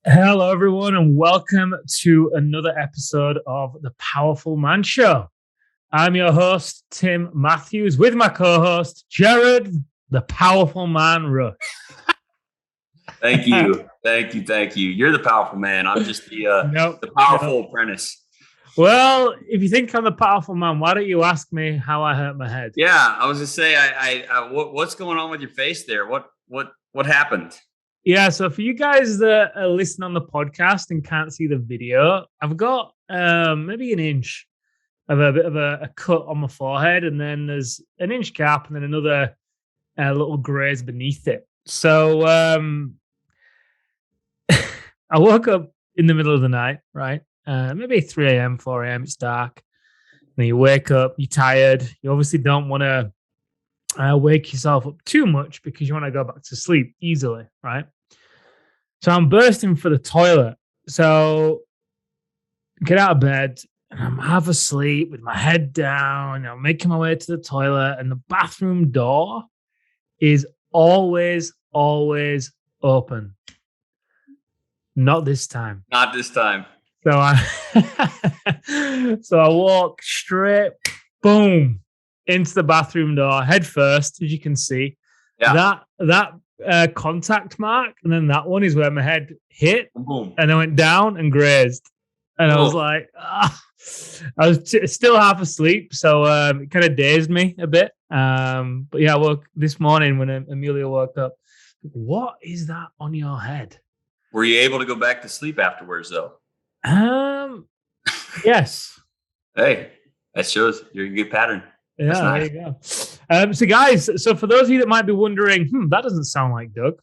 Hello, everyone, and welcome to another episode of the Powerful Man Show. I'm your host, Tim Matthews, with my co-host, Jared, the Powerful Man Rush. Thank you. Thank you. You're the powerful man. I'm just the powerful apprentice. Well, if you think I'm the powerful man, why don't you ask me how I hurt my head? Yeah, I was just say, what's going on with your face there? What happened? Yeah, so for you guys that are listening on the podcast and can't see the video, I've got maybe an inch of a bit of a cut on my forehead, and then there's an inch gap, and then another little graze beneath it. So I woke up in the middle of the night, right? Maybe 3 a.m., 4 a.m., it's dark. And you wake up, you're tired. You obviously don't want to wake yourself up too much because you want to go back to sleep easily, right? So I'm bursting for the toilet. So get out of bed, and I'm half asleep with my head down. I'm making my way to the toilet, and the bathroom door is always open. Not this time. Not this time. So I walk straight, boom, into the bathroom door, head first, as you can see. Yeah. That contact mark, and then that one is where my head hit, Boom. and I went down and grazed. And I was like, I was still half asleep, so it kind of dazed me a bit. But yeah, I woke this morning when Amelia woke up. What is that on your head? Were you able to go back to sleep afterwards, though? Yes. Hey, that shows you're a good pattern. Yeah, nice. There you go. So guys, so for those of you that might be wondering, that doesn't sound like Doug,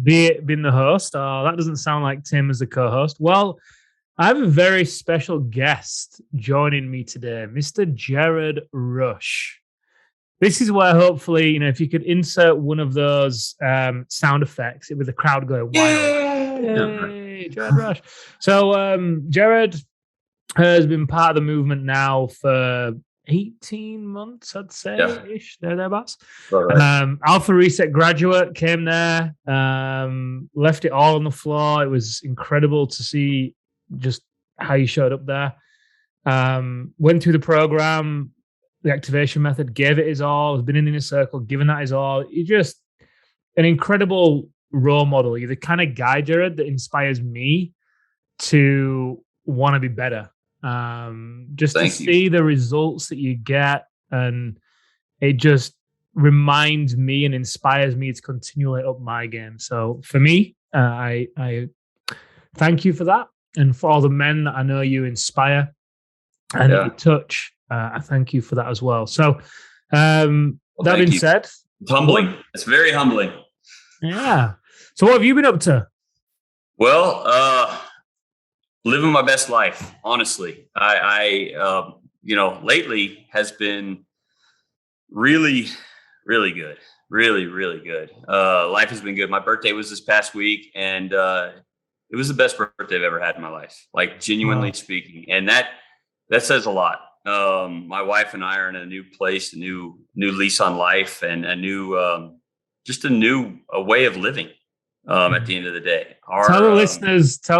be it being the host, or that doesn't sound like Tim as the co-host. Well, I have a very special guest joining me today, Mr. Jared Rush. This is where hopefully, if you could insert one of those sound effects with the crowd going wild. Yay, Jared Rush. So Jared has been part of the movement now for 18 months, I'd say, ish, thereabouts. Right. Alpha Reset graduate, came there, left it all on the floor. It was incredible to see just how you showed up there. Went through the program, the activation method, gave it his all, has been in a circle, given that his all. You're just an incredible role model. You're the kind of guy, Jared, that inspires me to want to be better. Just to see the results that you get, and it just reminds me and inspires me to continually up my game. So for me, I thank you for that, and for all the men that I know you inspire and that you touch. I thank you for that as well. So that being said, it's humbling. It's very humbling. Yeah. So what have you been up to? Well, living my best life, honestly. I lately has been really, really good. Really, really good. Life has been good. My birthday was this past week, and it was the best birthday I've ever had in my life, like genuinely speaking. And that says a lot. My wife and I are in a new place, a new lease on life, and a new way of living. At the end of the day, tell the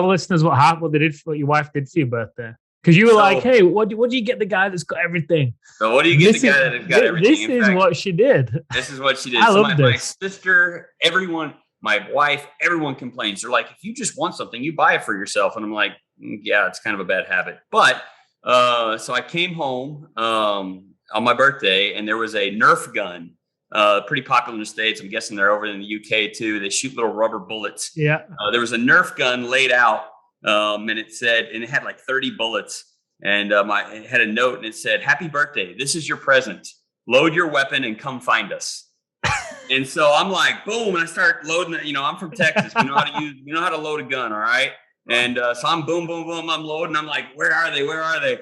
listeners what happened, what your wife did for your birthday. Because you were like, hey, what do you get the guy that's got everything? So what do you get the guy that's got everything? This is what she did. This is what she did. I love this. My sister, everyone, my wife, everyone complains. They're like, if you just want something, you buy it for yourself. And I'm like, yeah, it's kind of a bad habit. But so I came home on my birthday, and there was a Nerf gun. Pretty popular in the States. I'm guessing they're over in the UK too. They shoot little rubber bullets. Yeah. There was a Nerf gun laid out, and it had like 30 bullets, and it had a note, and it said, "Happy birthday. This is your present. Load your weapon and come find us." And so I'm like, boom, and I start loading it. I'm from Texas. We know how to load a gun. All right. And so I'm boom, boom, boom. I'm loading. I'm like, where are they? Where are they?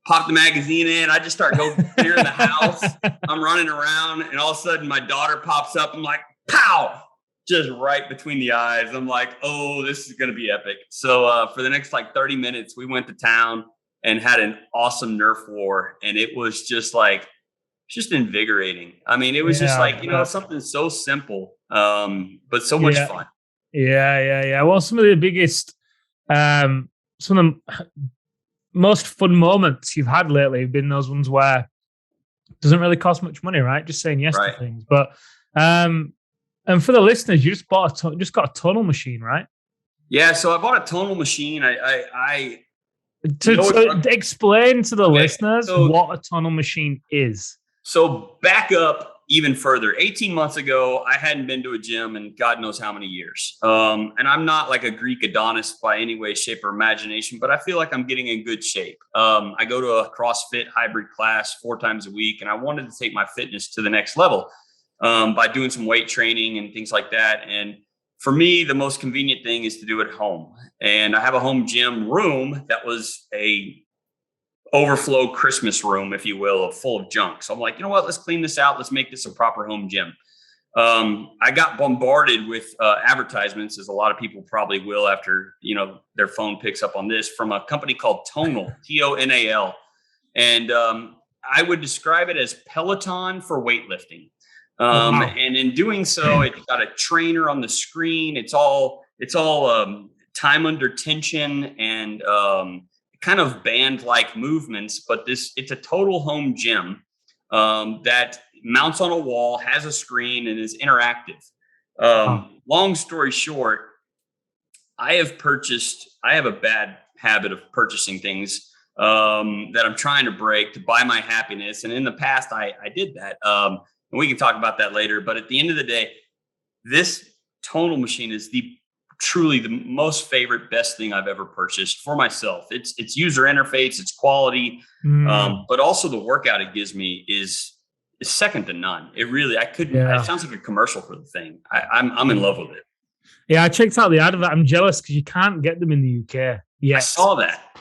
Pop the magazine in. I just start going clearing the house. I'm running around, and all of a sudden my daughter pops up. I'm like, pow, just right between the eyes. I'm like, oh, this is going to be epic. So for the next 30 minutes, we went to town and had an awesome Nerf war. And it was just invigorating. I mean, it was just something so simple, but so much fun. Yeah. Well, some of the biggest, some of the most fun moments you've had lately have been those ones where it doesn't really cost much money, right? Just saying yes to things. But and for the listeners, you just got a tonal machine, right? Yeah. So I bought a tonal machine. To explain to the listeners what a tonal machine is. So back up even further. 18 months ago, I hadn't been to a gym in God knows how many years. And I'm not like a Greek Adonis by any way, shape, or imagination, but I feel like I'm getting in good shape. I go to a CrossFit hybrid class 4 times a week, and I wanted to take my fitness to the next level by doing some weight training and things like that. And for me, the most convenient thing is to do it at home. And I have a home gym room that was a overflow Christmas room, if you will, full of junk. So I'm like, you know what? Let's clean this out. Let's make this a proper home gym. I got bombarded with advertisements, as a lot of people probably will after, their phone picks up on this, from a company called Tonal, Tonal. And I would describe it as Peloton for weightlifting. And in doing so, it's got a trainer on the screen. It's all time under tension and kind of band-like movements, but it's a total home gym that mounts on a wall, has a screen, and is interactive. Long story short, I have a bad habit of purchasing things that I'm trying to break to buy my happiness. And in the past, I did that. And we can talk about that later. But at the end of the day, this tonal machine is truly the most favorite, best thing I've ever purchased for myself. It's user interface, it's quality, but also the workout it gives me is second to none. It sounds like a commercial for the thing. I'm in love with it. Yeah, I checked out the ad of that. I'm jealous because you can't get them in the UK. Yeah, I saw that.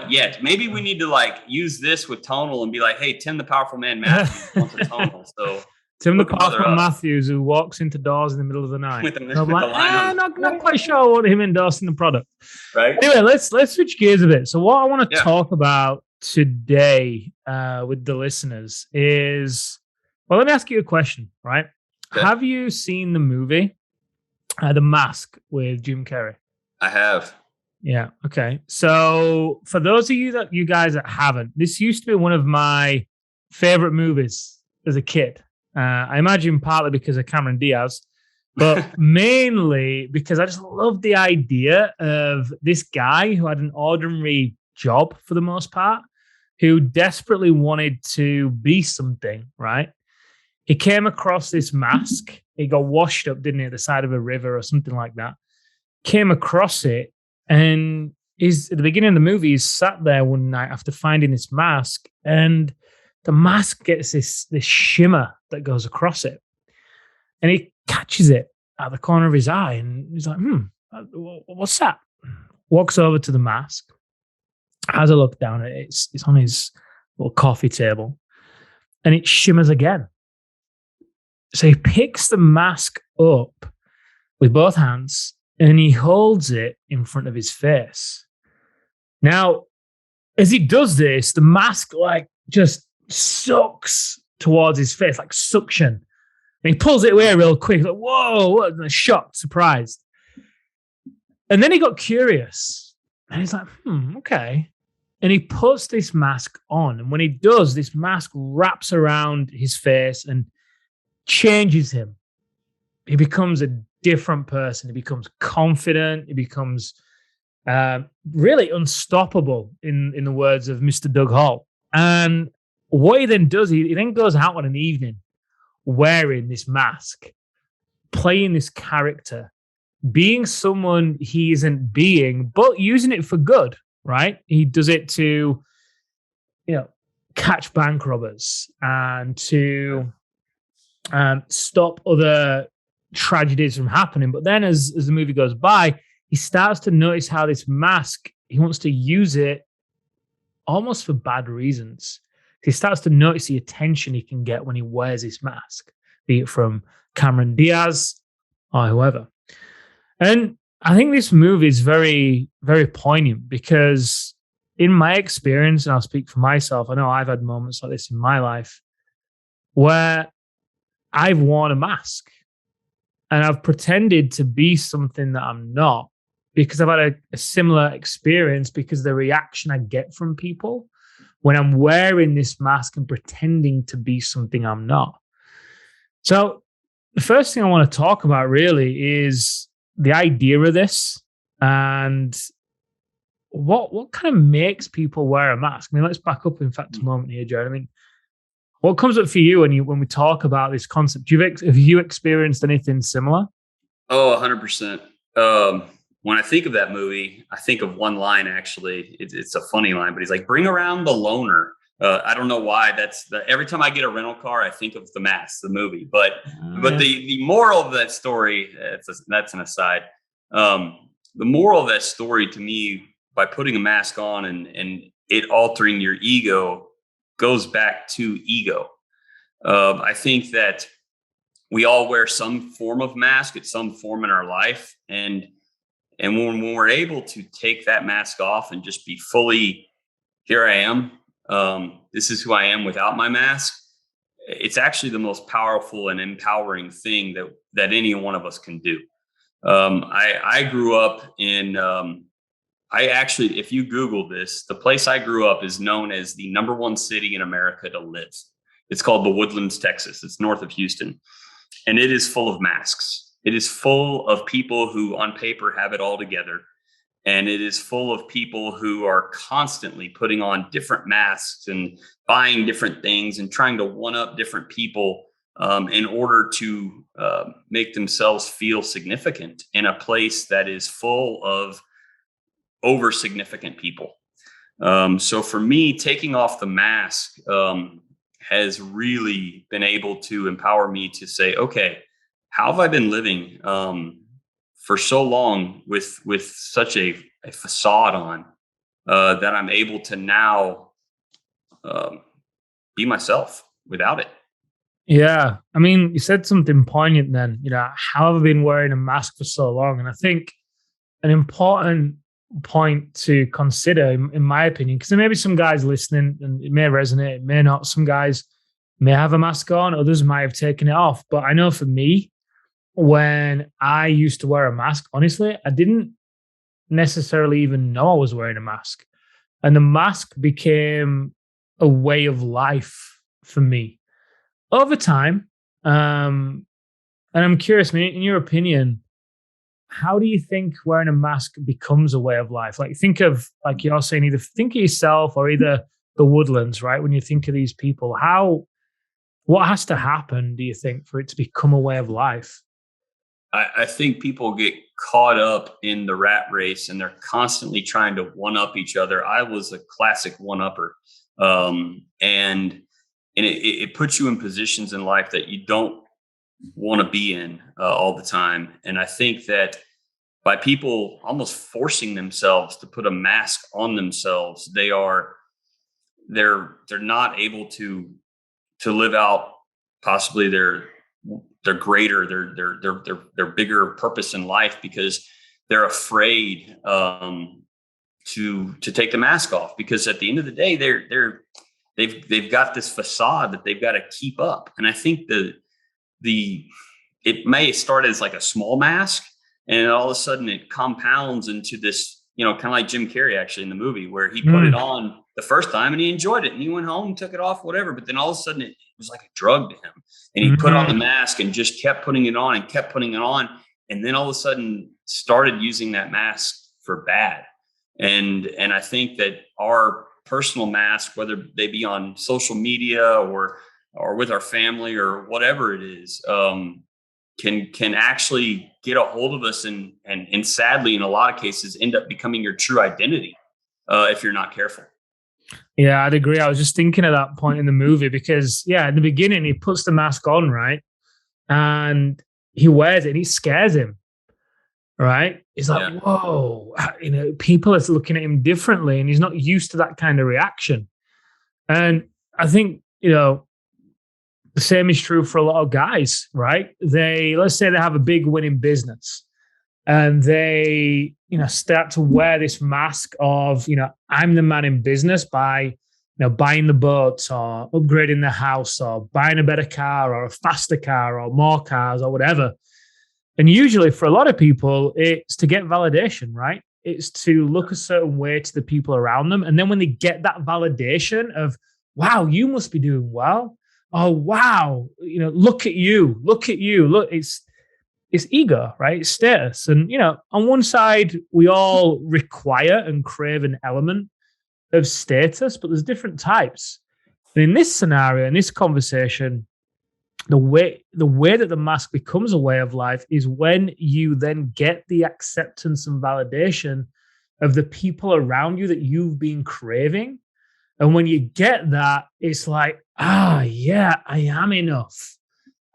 Yeah, maybe we need to use this with Tonal and be like, hey, Tim the Powerful Man Matthews wants a Tonal. So Tim the Powerful Man Matthews, who walks into doors in the middle of the night. Not quite sure I want him endorsing the product. Right. Anyway, let's switch gears a bit. So what I want to talk about today with the listeners is, well, let me ask you a question, right? Okay. Have you seen the movie The Mask with Jim Carey? I have. Yeah. Okay. So for those of you guys that haven't, this used to be one of my favorite movies as a kid. I imagine partly because of Cameron Diaz, but mainly because I just loved the idea of this guy who had an ordinary job for the most part, who desperately wanted to be something, right? He came across this mask. He got washed up, didn't he, at the side of a river or something like that. Came across it, and at the beginning of the movie, he's sat there one night after finding this mask, and the mask gets this shimmer that goes across it. And he catches it out the corner of his eye, and he's like, what's that? Walks over to the mask, has a look down at it. It's on his little coffee table, and it shimmers again. So he picks the mask up with both hands, and he holds it in front of his face. Now, as he does this, the mask just sucks towards his face, like suction. And he pulls it away real quick, like, whoa, shocked, surprised. And then he got curious. And he's like, okay. And he puts this mask on. And when he does, this mask wraps around his face and changes him. He becomes a different person. He becomes confident. He becomes really unstoppable, in the words of Mr. Doug Hall. And what he then does, he then goes out on an evening wearing this mask, playing this character, being someone he isn't being, but using it for good, right? He does it to, catch bank robbers and to stop other tragedies from happening. But then as the movie goes by, he starts to notice how this mask, he wants to use it almost for bad reasons. He starts to notice the attention he can get when he wears this mask, be it from Cameron Diaz or whoever. And I think this movie is very, very poignant because in my experience, and I'll speak for myself, I know I've had moments like this in my life where I've worn a mask. and I've pretended to be something that I'm not because I've had a similar experience because of the reaction I get from people when I'm wearing this mask and pretending to be something I'm not. So the first thing I want to talk about really is the idea of this and what kind of makes people wear a mask. I mean, let's back up in fact a moment here, Jared. I mean, what comes up for you when we talk about this concept? Have you experienced anything similar? Oh, 100%. When I think of that movie, I think of one line, actually. It's a funny line, but he's like, bring around the loner. I don't know why every time I get a rental car, I think of The Mask, the movie, but the moral of that story, that's an aside. The moral of that story to me, by putting a mask on and it altering your ego, goes back to ego. I think that we all wear some form of mask at some form in our life. And when we're able to take that mask off and just be fully, here I am, this is who I am without my mask, it's actually the most powerful and empowering thing that any one of us can do. I grew up in, if you Google this, the place I grew up is known as the #1 city in America to live. It's called The Woodlands, Texas. It's north of Houston. And it is full of masks. It is full of people who on paper have it all together. And it is full of people who are constantly putting on different masks and buying different things and trying to one up different people in order to make themselves feel significant in a place that is full of over significant people. So for me, taking off the mask has really been able to empower me to say, okay, how have I been living for so long with such a facade on that I'm able to now be myself without it? Yeah. I mean, you said something poignant then, how have I been wearing a mask for so long? And I think an important point to consider, in my opinion, because there may be some guys listening and it may resonate, it may not. Some guys may have a mask on, others might have taken it off. But I know for me, when I used to wear a mask, honestly, I didn't necessarily even know I was wearing a mask. And the mask became a way of life for me over time. And I'm curious, in your opinion, how do you think wearing a mask becomes a way of life? Like, think of, like you're saying, either think of yourself or either the Woodlands, right? When you think of these people, what has to happen, do you think, for it to become a way of life? I think people get caught up in the rat race and they're constantly trying to one up each other. I was a classic one upper. And it puts you in positions in life that you don't want to be in all the time. And I think that by people almost forcing themselves to put a mask on themselves, they're not able to live out possibly their greater, their bigger purpose in life, because they're afraid to take the mask off, because at the end of the day, they've got this facade that they've got to keep up. And I think it may start as like a small mask, and all of a sudden it compounds into this, kind of like Jim Carrey actually in the movie, where he put it on the first time and he enjoyed it and he went home, took it off, whatever. But then all of a sudden it was like a drug to him, and he put on the mask and just kept putting it on and kept putting it on. And then all of a sudden started using that mask for bad. And I think that our personal mask, whether they be on social media or with our family or whatever it is, can actually get a hold of us and sadly, in a lot of cases, end up becoming your true identity if you're not careful. Yeah, I'd agree. I was just thinking at that point in the movie because, in the beginning, he puts the mask on, right? And he wears it and it scares him, right? He's like, whoa, people are looking at him differently and he's not used to that kind of reaction. And I think, the same is true for a lot of guys, right? Let's say they have a big winning business and they, start to wear this mask of, I'm the man in business by, buying the boats or upgrading the house or buying a better car or a faster car or more cars or whatever. And usually for a lot of people, it's to get validation, right? It's to look a certain way to the people around them. And then when they get that validation of, wow, you must be doing well. Oh, wow. Look at you. Look at you. Look, it's ego, right? It's status. And, on one side, we all require and crave an element of status, but there's different types. And in this scenario, in this conversation, the way that the mask becomes a way of life is when you then get the acceptance and validation of the people around you that you've been craving. And when you get that, it's like, yeah, I am enough.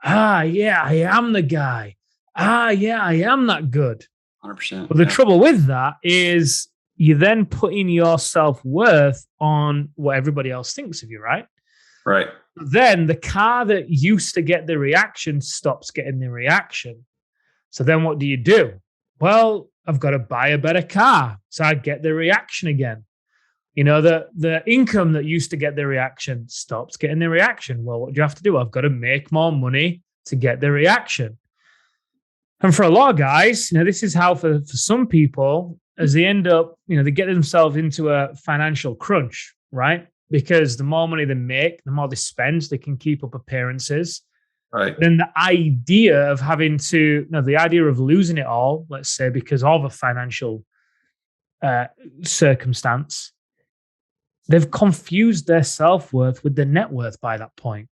Yeah, I am the guy. Yeah, I am that good. 100%. But the trouble with that is you then putting your self-worth on what everybody else thinks of you, right? Right. Then the car that used to get the reaction stops getting the reaction. So then what do? Well, I've got to buy a better car so I get the reaction again. The income that used to get the reaction stops getting the reaction. Well, what do you have to do? I've got to make more money to get the reaction. And for a lot of guys, this is how for some people, as they end up, they get themselves into a financial crunch, right? Because the more money they make, the more they spend, they can keep up appearances. Right. Then the idea of having to, the idea of losing it all, let's say, because of a financial circumstance, they've confused their self-worth with their net worth by that point.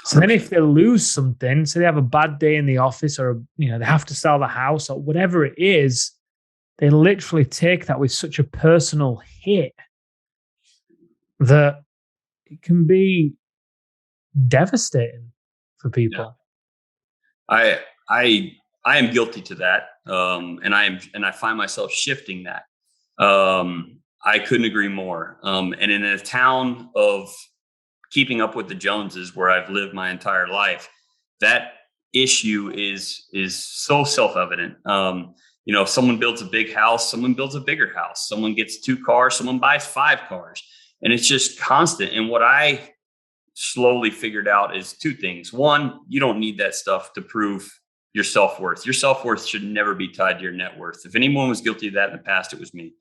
So then if they lose something, so they have a bad day in the office or, they have to sell the house or whatever it is, they literally take that with such a personal hit that it can be devastating for people. Yeah. I am guilty to that. And I find myself shifting that. I couldn't agree more. And in a town of keeping up with the Joneses where I've lived my entire life, that issue is so self-evident. If someone builds a big house, someone builds a bigger house, someone gets 2 cars, someone buys 5 cars, and it's just constant. And what I slowly figured out is 2 things. One, you don't need that stuff to prove your self-worth. Your self-worth should never be tied to your net worth. If anyone was guilty of that in the past, it was me.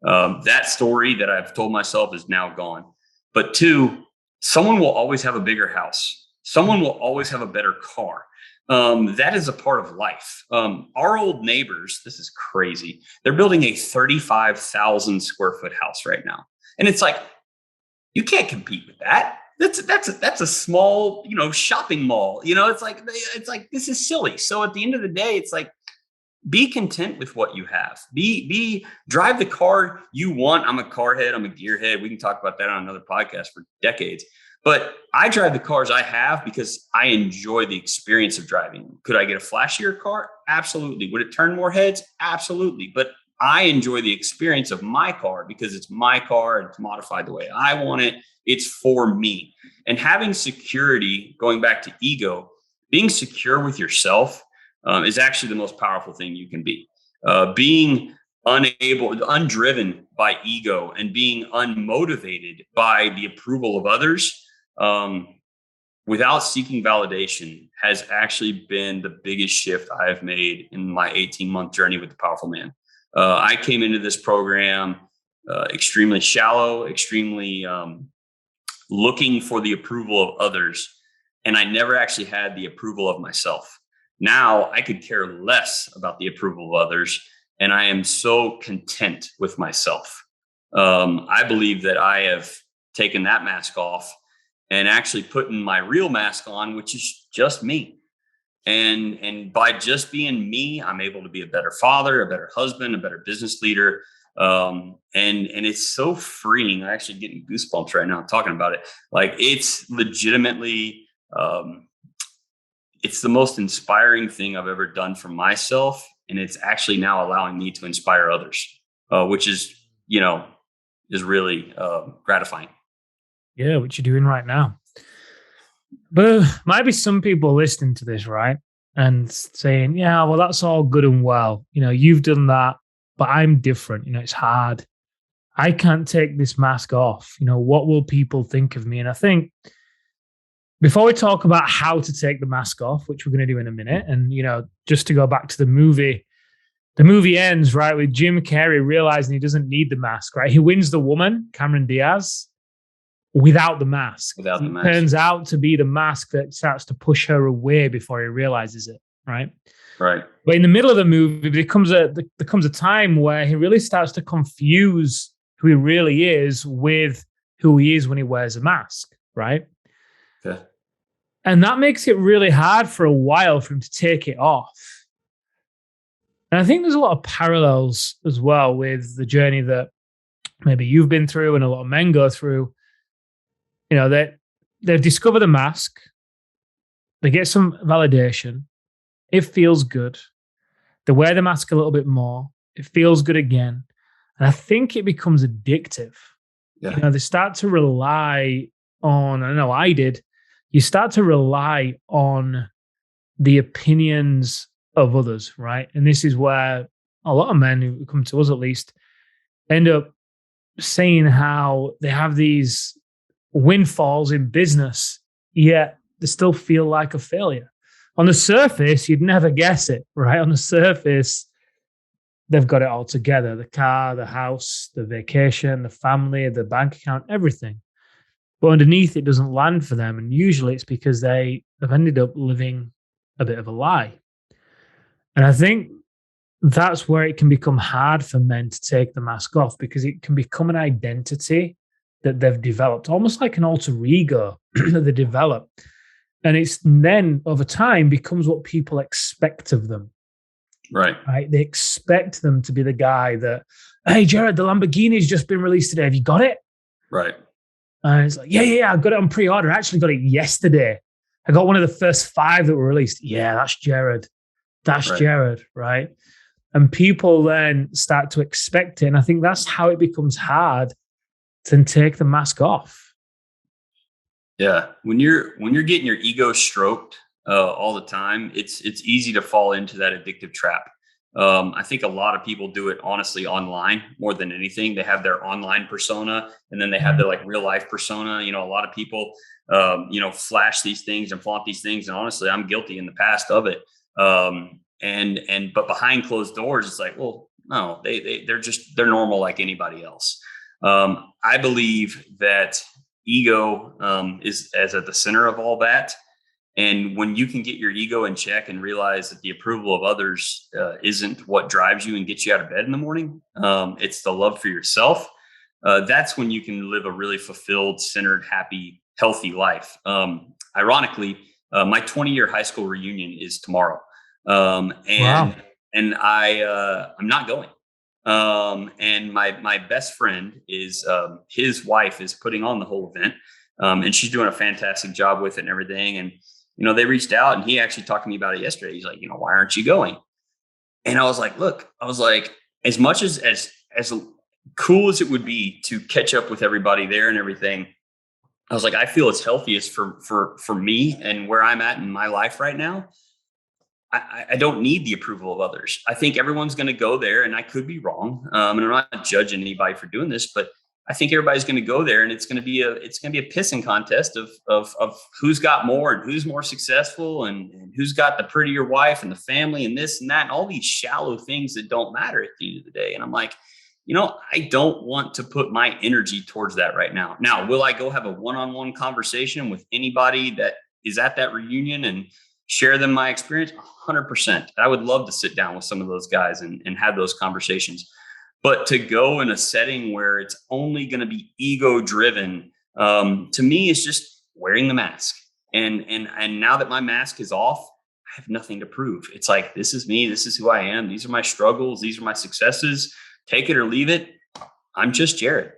That story that I've told myself is now gone. But 2, someone will always have a bigger house. Someone will always have a better car. That is a part of life. Our old neighbors, this is crazy. They're building a 35,000 square foot house right now. And it's like, you can't compete with that. That's a small, shopping mall. It's like, this is silly. So at the end of the day, it's like, be content with what you have. Drive the car you want. I'm a car head. I'm a gearhead. We can talk about that on another podcast for decades. But I drive the cars I have because I enjoy the experience of driving. Could I get a flashier car? Absolutely. Would it turn more heads? Absolutely. But I enjoy the experience of my car because it's my car. It's modified the way I want it. It's for me. And having security, going back to ego, being secure with yourself is actually the most powerful thing you can be. Being undriven by ego and being unmotivated by the approval of others without seeking validation has actually been the biggest shift I have made in my 18-month journey with the Powerful Man. I came into this program extremely shallow, extremely looking for the approval of others, and I never actually had the approval of myself. Now I could care less about the approval of others, and I am so content with myself. I believe that I have taken that mask off and actually putting my real mask on, which is just me. And by just being me, I'm able to be a better father, a better husband, a better business leader. And it's so freeing. I'm actually getting goosebumps right now talking about it. Like, it's legitimately, it's the most inspiring thing I've ever done for myself. And it's actually now allowing me to inspire others, which is, is really gratifying. Yeah, what you're doing right now. But might be some people listening to this, right? And saying, yeah, well, that's all good and well. You've done that, but I'm different. It's hard. I can't take this mask off. What will people think of me? And I think before we talk about how to take the mask off, which we're going to do in a minute, and just to go back to the movie ends right with Jim Carrey realizing he doesn't need the mask. Right, he wins the woman, Cameron Diaz, without the mask. Without the mask, turns out to be the mask that starts to push her away before he realizes it. Right. Right. But in the middle of the movie, there comes a time where he really starts to confuse who he really is with who he is when he wears a mask. Right. Okay. And that makes it really hard for a while for him to take it off. And I think there's a lot of parallels as well with the journey that maybe you've been through and a lot of men go through. That they've discovered a mask, they get some validation, it feels good. They wear the mask a little bit more, it feels good again. And I think it becomes addictive. Yeah. They start to rely on, I know I did, you start to rely on the opinions of others, right? And this is where a lot of men who come to us at least end up saying how they have these windfalls in business, yet they still feel like a failure. On the surface, you'd never guess it, right? On the surface, they've got it all together. The car, the house, the vacation, the family, the bank account, everything. But underneath, it doesn't land for them. And usually it's because they have ended up living a bit of a lie. And I think that's where it can become hard for men to take the mask off, because it can become an identity that they've developed, almost like an alter ego that they develop. And it's then over time becomes what people expect of them. Right. They expect them to be the guy that, hey, Jared, the Lamborghini's just been released today. Have you got it? Right. And it's like, yeah, I got it on pre-order. I actually got it yesterday. I got one of the first 5 that were released. Yeah, that's Jared. That's right. Jared, right? And people then start to expect it. And I think that's how it becomes hard to take the mask off. Yeah. When you're getting your ego stroked all the time, it's easy to fall into that addictive trap. I think a lot of people do it honestly online more than anything. They have their online persona, and then they have their like real life persona. A lot of people, flash these things and flaunt these things. And honestly, I'm guilty in the past of it. But behind closed doors, it's like, well, no, they're normal like anybody else. I believe that ego is at the center of all that. And when you can get your ego in check and realize that the approval of others isn't what drives you and gets you out of bed in the morning, it's the love for yourself. That's when you can live a really fulfilled, centered, happy, healthy life. Ironically, my 20-year high school reunion is tomorrow. Wow. And I'm not going. And my best friend is, his wife is putting on the whole event. And she's doing a fantastic job with it and everything. And, they reached out, and he actually talked to me about it yesterday. He's like, why aren't you going? And I was like, look, as much as cool as it would be to catch up with everybody there and everything, I was like, I feel it's healthiest for me and where I'm at in my life right now. I don't need the approval of others. I think everyone's going to go there, and I could be wrong. And I'm not judging anybody for doing this, but I think everybody's going to go there, and it's going to be a pissing contest of who's got more and who's more successful and who's got the prettier wife and the family and this and that, and all these shallow things that don't matter at the end of the day. And I'm like, I don't want to put my energy towards that right now. Now, will I go have a one-on-one conversation with anybody that is at that reunion and share them my experience? 100%. I would love to sit down with some of those guys and have those conversations. But to go in a setting where it's only going to be ego driven, to me, it's just wearing the mask. And now that my mask is off, I have nothing to prove. It's like, this is me. This is who I am. These are my struggles. These are my successes. Take it or leave it. I'm just Jared.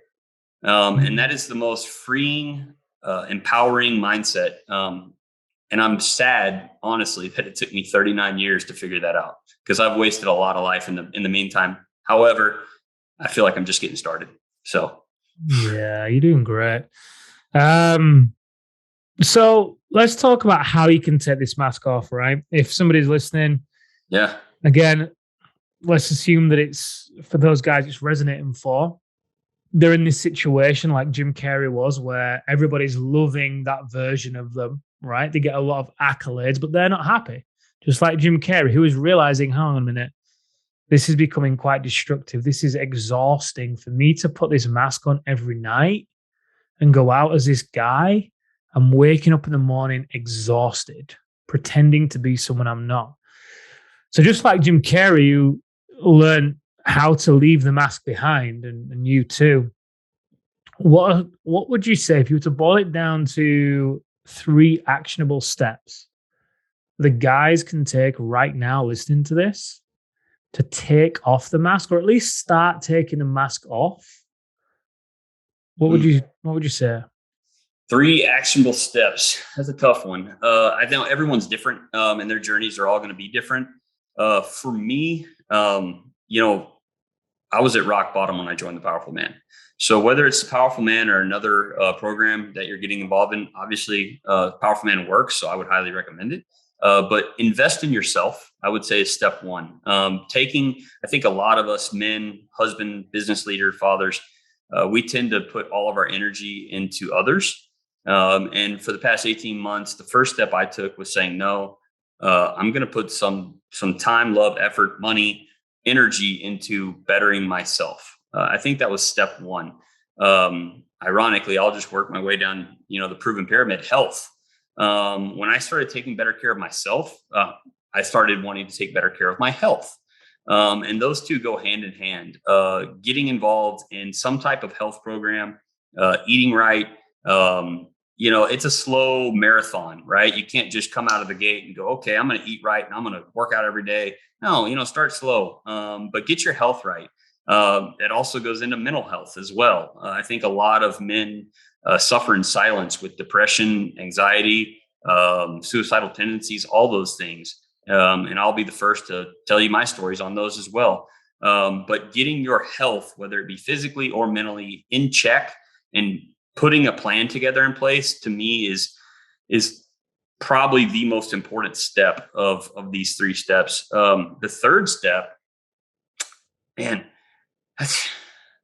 And that is the most freeing, empowering mindset. And I'm sad, honestly, that it took me 39 years to figure that out, because I've wasted a lot of life in the meantime. However, I feel like I'm just getting started. So, yeah, you're doing great. So let's talk about how you can take this mask off, right? If somebody's listening, yeah, again, let's assume that it's for those guys it's resonating for. They're in this situation like Jim Carrey was, where everybody's loving that version of them, right? They get a lot of accolades, but they're not happy. Just like Jim Carey, who is realizing, hang on a minute, this is becoming quite destructive. This is exhausting for me to put this mask on every night and go out as this guy. I'm waking up in the morning exhausted, pretending to be someone I'm not. So just like Jim Carey, you learn how to leave the mask behind, and you too. What would you say if you were to boil it down to 3 actionable steps the guys can take right now listening to this to take off the mask, or at least start taking the mask off? What would you say? 3 actionable steps. That's a tough one. I know everyone's different, and their journeys are all going to be different. For me, I was at rock bottom when I joined the Powerful Man. So whether it's the Powerful Man or another program that you're getting involved in, obviously Powerful Man works, so I would highly recommend it. But invest in yourself, I would say, is step 1. I think a lot of us men, husband, business leader, fathers, we tend to put all of our energy into others. And for the past 18 months, the first step I took was saying, no, I'm going to put some time, love, effort, money, energy into bettering myself. I think that was step 1. Ironically, I'll just work my way down, the proven pyramid. Health. When I started taking better care of myself, I started wanting to take better care of my health. And those two go hand in hand. Getting involved in some type of health program, eating right. It's a slow marathon, right? You can't just come out of the gate and go, okay, I'm going to eat right and I'm going to work out every day. No, start slow, but get your health right. It also goes into mental health as well. I think a lot of men suffer in silence with depression, anxiety, suicidal tendencies, all those things. And I'll be the first to tell you my stories on those as well. But getting your health, whether it be physically or mentally, in check and putting a plan together in place, to me is probably the most important step of these 3 steps. The third step, man,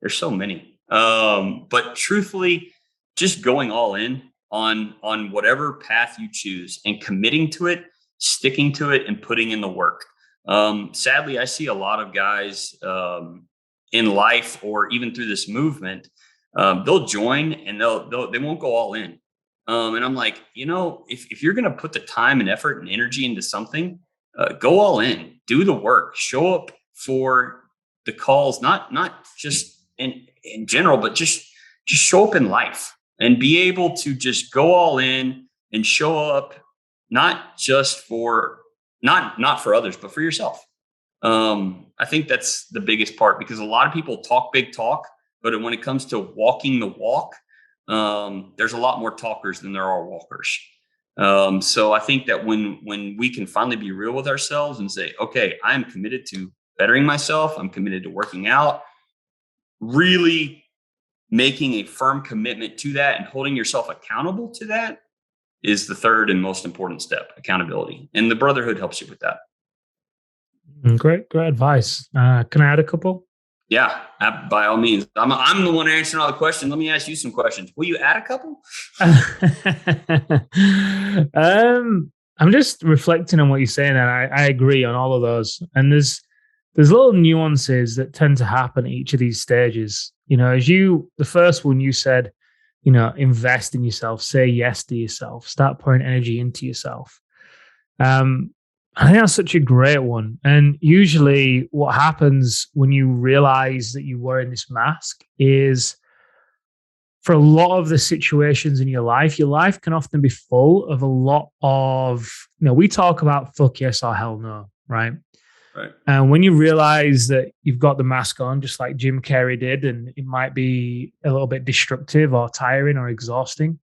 there's so many. But truthfully, just going all in on whatever path you choose and committing to it, sticking to it, and putting in the work. Sadly, I see a lot of guys in life, or even through this movement, they'll join and they won't go all in. And I'm like, if you're going to put the time and effort and energy into something, go all in, do the work, show up for the calls, not just in general, but just show up in life and be able to just go all in and show up, not just for, not for others, but for yourself. I think that's the biggest part, because a lot of people talk big talk, but when it comes to walking the walk, there's a lot more talkers than there are walkers. So I think that when we can finally be real with ourselves and say, okay, I'm committed to bettering myself, I'm committed to working out, really making a firm commitment to that and holding yourself accountable to that is the third and most important step, accountability. And the brotherhood helps you with that. Great advice. Can I add a couple? Yeah, by all means. I'm the one answering all the questions. Let me ask you some questions. Will you add a couple? I'm just reflecting on what you're saying, and I agree on all of those. And there's little nuances that tend to happen at each of these stages. The first one you said, invest in yourself, say yes to yourself, start pouring energy into yourself. I think that's such a great one. And usually what happens when you realize that you're wearing this mask is, for a lot of the situations in your life can often be full of a lot of, we talk about fuck yes or hell no, right? Right. And when you realize that you've got the mask on, just like Jim Carey did, and it might be a little bit destructive or tiring or exhausting,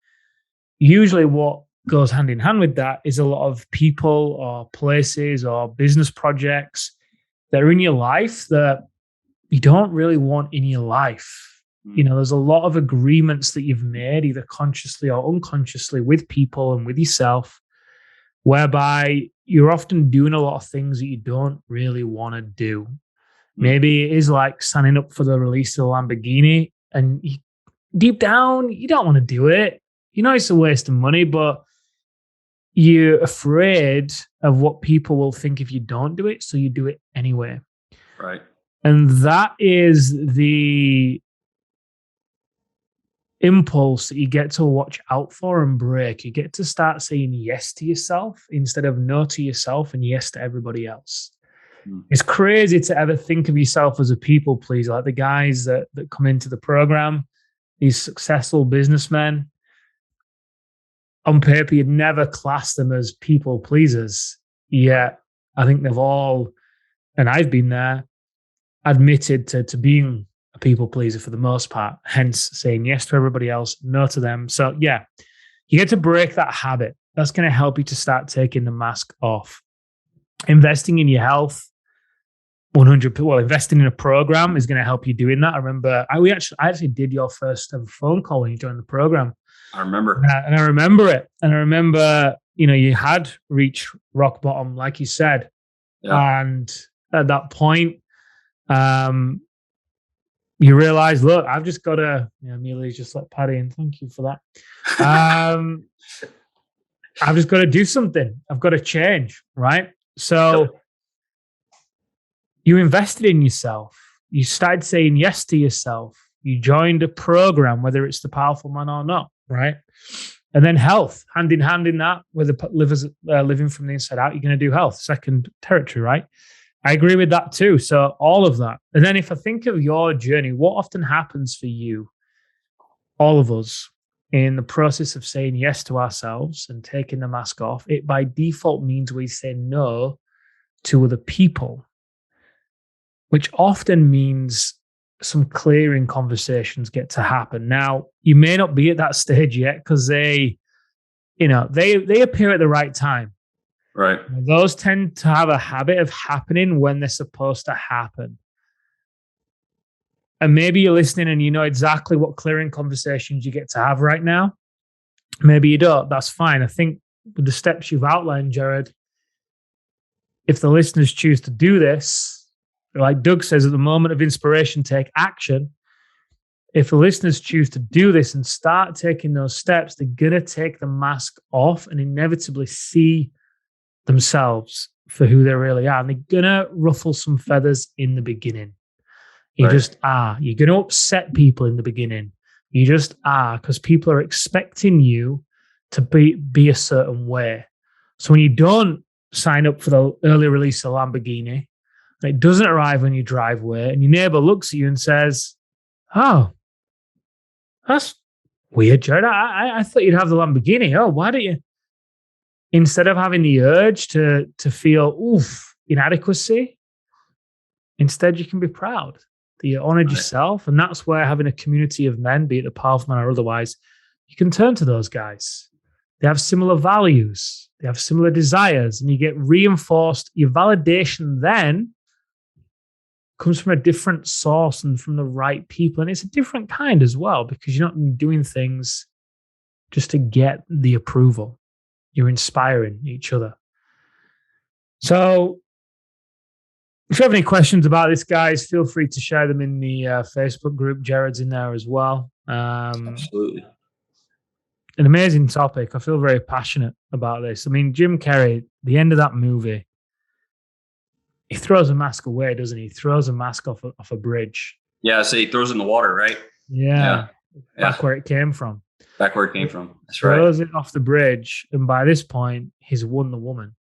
usually what goes hand in hand with that is a lot of people or places or business projects that are in your life that you don't really want in your life. There's a lot of agreements that you've made, either consciously or unconsciously, with people and with yourself, whereby you're often doing a lot of things that you don't really want to do. Maybe it is like signing up for the release of the Lamborghini, and deep down, you don't want to do it. It's a waste of money, but you're afraid of what people will think if you don't do it, so you do it anyway. Right. And that is the impulse that you get to watch out for and break. You get to start saying yes to yourself instead of no to yourself and yes to everybody else. It's crazy to ever think of yourself as a people pleaser, like the guys that come into the program, these successful businessmen. On paper, you'd never class them as people pleasers. Yet, I think they've all, and I've been there, admitted to being a people pleaser for the most part, hence saying yes to everybody else, no to them. So yeah, you get to break that habit. That's going to help you to start taking the mask off. Investing in your health, 100%. Well, investing in a program is going to help you doing that. I remember I actually did your first ever phone call when you joined the program. I remember. And I remember it. And I remember, you had reached rock bottom, like you said. Yeah. And at that point, you realize, look, I've just got to, Amelia's just like Paddy, and thank you for that. I've just got to do something. I've got to change, right? So you invested in yourself. You started saying yes to yourself. You joined a program, whether it's the Powerful Man or not, right? And then health, hand in hand in that, whether living from the inside out, you're going to do health, second territory, right? I agree with that too. So all of that. And then if I think of your journey, what often happens for you, all of us, in the process of saying yes to ourselves and taking the mask off, it by default means we say no to other people, which often means some clearing conversations get to happen. Now, you may not be at that stage yet because they appear at the right time. Right. Those tend to have a habit of happening when they're supposed to happen. And maybe you're listening and you know exactly what clearing conversations you get to have right now. Maybe you don't. That's fine. I think with the steps you've outlined, Jared, if the listeners choose to do this, like Doug says, at the moment of inspiration, take action. If the listeners choose to do this and start taking those steps, they're going to take the mask off and inevitably see themselves for who they really are. And they're going to ruffle some feathers in the beginning. You just are. You're going to upset people in the beginning. You just are, because people are expecting you to be a certain way. So when you don't sign up for the early release of Lamborghini, and it doesn't arrive on your driveway, and your neighbor looks at you and says, "Oh, that's weird, Jared. I thought you'd have the Lamborghini. Oh, why don't you?" Instead of having the urge to feel inadequacy, instead you can be proud that you honored yourself. And that's where having a community of men, be it the Powerful Man or otherwise, you can turn to those guys. They have similar values. They have similar desires. And you get reinforced. Your validation then comes from a different source and from the right people. And it's a different kind as well, because you're not doing things just to get the approval. You're inspiring each other. So if you have any questions about this, guys, feel free to share them in the Facebook group. Jared's in there as well. Absolutely. An amazing topic. I feel very passionate about this. I mean, Jim Carrey, the end of that movie, he throws a mask away, doesn't he? He throws a mask off a bridge. Yeah, so he throws it in the water, right? Yeah. Back where it came from. Back where it came from. That's right. Throws it off the bridge. And by this point, he's won the woman.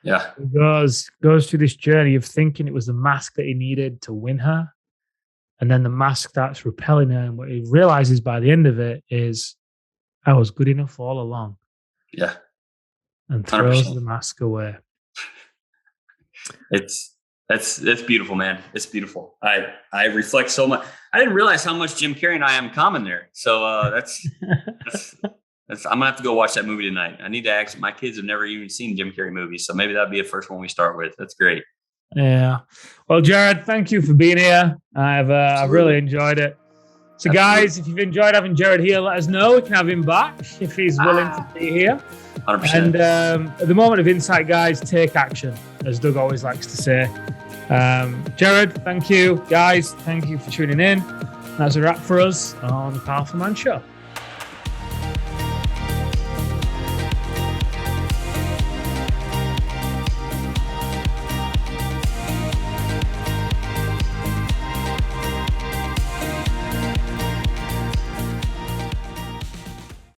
Yeah. He goes through this journey of thinking it was the mask that he needed to win her. And then the mask starts repelling her. And what he realizes by the end of it is, I was good enough all along. Yeah. And throws 100%. The mask away. That's beautiful, man. It's beautiful. I reflect so much. I didn't realize how much Jim Carrey and I have in common there. So that's I'm gonna have to go watch that movie tonight. I need to actually. My kids have never even seen Jim Carrey movies, so maybe that'd be the first one we start with. That's great. Yeah. Well, Jared, thank you for being here. I've really enjoyed it. So, guys, if you've enjoyed having Jared here, let us know. We can have him back if he's willing to be here. 100%. And at the moment of insight, guys, take action, as Doug always likes to say. Jared, thank you. Guys, thank you for tuning in. That's a wrap for us on the Powerful Man Show.